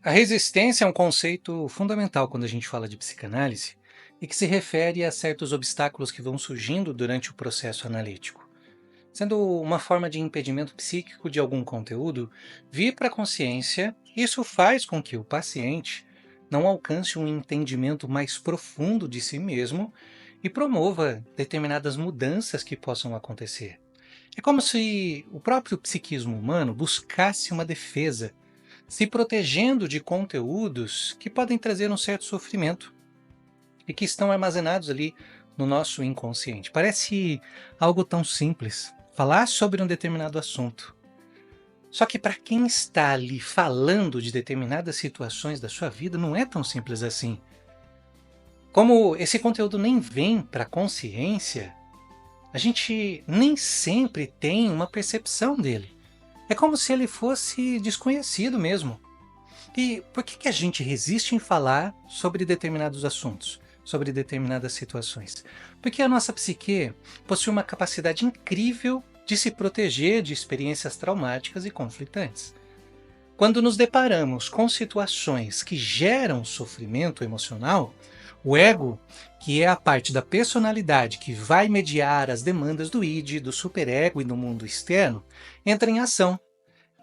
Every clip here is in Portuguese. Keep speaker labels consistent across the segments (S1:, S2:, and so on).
S1: A resistência é um conceito fundamental quando a gente fala de psicanálise e que se refere a certos obstáculos que vão surgindo durante o processo analítico, sendo uma forma de impedimento psíquico de algum conteúdo vir para a consciência. Isso faz com que o paciente não alcance um entendimento mais profundo de si mesmo e promova determinadas mudanças que possam acontecer. É como se o próprio psiquismo humano buscasse uma defesa, se protegendo de conteúdos que podem trazer um certo sofrimento e que estão armazenados ali no nosso inconsciente. Parece algo tão simples, falar sobre um determinado assunto. Só que para quem está ali falando de determinadas situações da sua vida, não é tão simples assim. Como esse conteúdo nem vem para a consciência, a gente nem sempre tem uma percepção dele. É como se ele fosse desconhecido mesmo. E por que a gente resiste em falar sobre determinados assuntos, sobre determinadas situações? Porque a nossa psique possui uma capacidade incrível de se proteger de experiências traumáticas e conflitantes. Quando nos deparamos com situações que geram sofrimento emocional, o ego, que é a parte da personalidade que vai mediar as demandas do id, do superego e do mundo externo, entra em ação.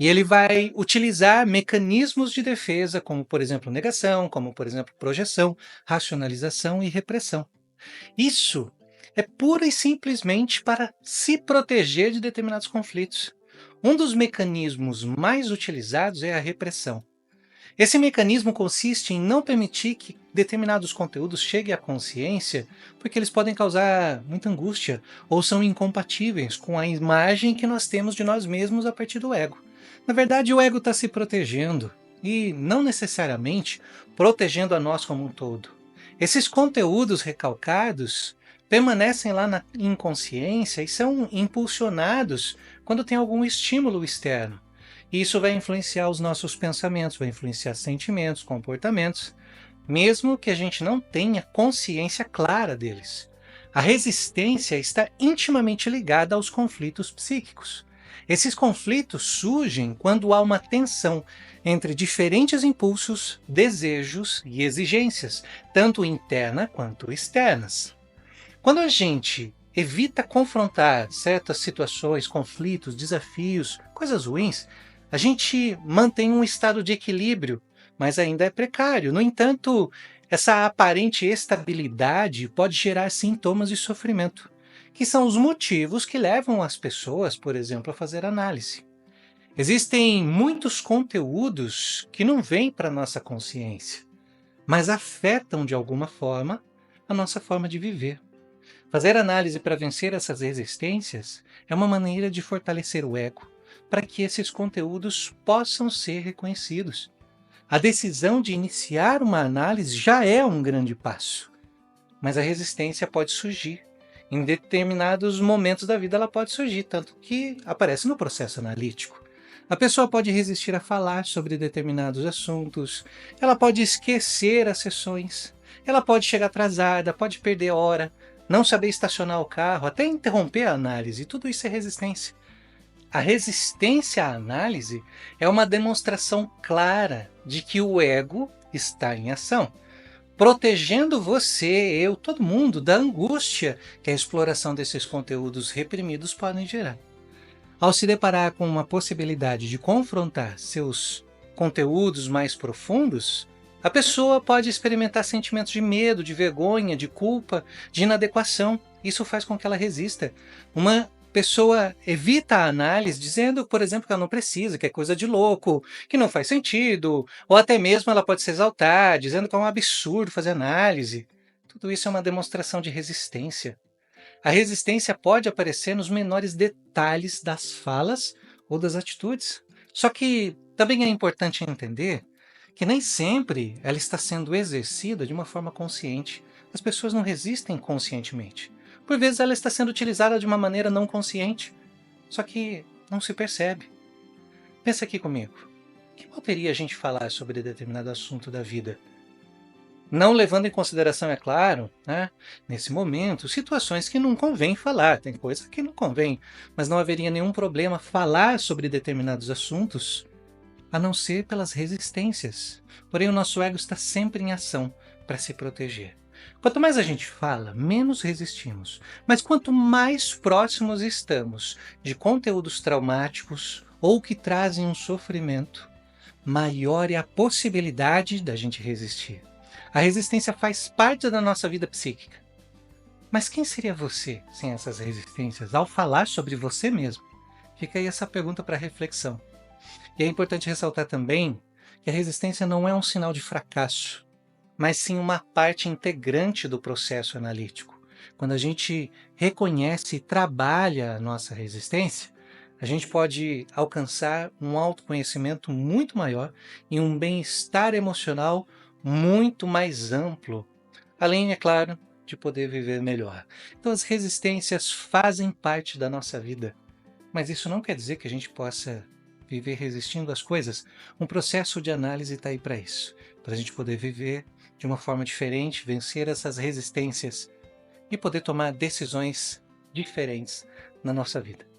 S1: E ele vai utilizar mecanismos de defesa, como, por exemplo, negação, como, por exemplo, projeção, racionalização e repressão. Isso é pura e simplesmente para se proteger de determinados conflitos. Um dos mecanismos mais utilizados é a repressão. Esse mecanismo consiste em não permitir que determinados conteúdos cheguem à consciência, porque eles podem causar muita angústia ou são incompatíveis com a imagem que nós temos de nós mesmos a partir do ego. Na verdade, o ego está se protegendo e não necessariamente protegendo a nós como um todo. Esses conteúdos recalcados permanecem lá na inconsciência e são impulsionados quando tem algum estímulo externo. E isso vai influenciar os nossos pensamentos, vai influenciar sentimentos, comportamentos, mesmo que a gente não tenha consciência clara deles. A resistência está intimamente ligada aos conflitos psíquicos. Esses conflitos surgem quando há uma tensão entre diferentes impulsos, desejos e exigências, tanto interna quanto externas. Quando a gente evita confrontar certas situações, conflitos, desafios, coisas ruins, a gente mantém um estado de equilíbrio, mas ainda é precário. No entanto, essa aparente estabilidade pode gerar sintomas de sofrimento, que são os motivos que levam as pessoas, por exemplo, a fazer análise. Existem muitos conteúdos que não vêm para a nossa consciência, mas afetam de alguma forma a nossa forma de viver. Fazer análise para vencer essas resistências é uma maneira de fortalecer o ego, para que esses conteúdos possam ser reconhecidos. A decisão de iniciar uma análise já é um grande passo, mas a resistência pode surgir. Em determinados momentos da vida ela pode surgir, tanto que aparece no processo analítico. A pessoa pode resistir a falar sobre determinados assuntos, ela pode esquecer as sessões, ela pode chegar atrasada, pode perder hora, não saber estacionar o carro, até interromper a análise. Tudo isso é resistência. A resistência à análise é uma demonstração clara de que o ego está em ação, protegendo você, eu, todo mundo da angústia que a exploração desses conteúdos reprimidos podem gerar. Ao se deparar com uma possibilidade de confrontar seus conteúdos mais profundos, a pessoa pode experimentar sentimentos de medo, de vergonha, de culpa, de inadequação. Isso faz com que ela resista. Uma pessoa evita a análise dizendo, por exemplo, que ela não precisa, que é coisa de louco, que não faz sentido, ou até mesmo ela pode se exaltar, dizendo que é um absurdo fazer análise. Tudo isso é uma demonstração de resistência. A resistência pode aparecer nos menores detalhes das falas ou das atitudes. Só que também é importante entender que nem sempre ela está sendo exercida de uma forma consciente. As pessoas não resistem conscientemente. Por vezes ela está sendo utilizada de uma maneira não consciente, só que não se percebe. Pensa aqui comigo. Que mal teria a gente falar sobre determinado assunto da vida? Não levando em consideração, é claro, né, nesse momento, situações que não convém falar, tem coisa que não convém, mas não haveria nenhum problema falar sobre determinados assuntos a não ser pelas resistências. Porém, o nosso ego está sempre em ação para se proteger. Quanto mais a gente fala, menos resistimos. Mas quanto mais próximos estamos de conteúdos traumáticos ou que trazem um sofrimento, maior é a possibilidade da gente resistir. A resistência faz parte da nossa vida psíquica. Mas quem seria você sem essas resistências ao falar sobre você mesmo? Fica aí essa pergunta para reflexão. E é importante ressaltar também que a resistência não é um sinal de fracasso, mas sim uma parte integrante do processo analítico. Quando a gente reconhece e trabalha a nossa resistência, a gente pode alcançar um autoconhecimento muito maior e um bem-estar emocional muito mais amplo, além, é claro, de poder viver melhor. Então, as resistências fazem parte da nossa vida, mas isso não quer dizer que a gente possa viver resistindo às coisas. Um processo de análise está aí para isso, para a gente poder viver de uma forma diferente, vencer essas resistências e poder tomar decisões diferentes na nossa vida.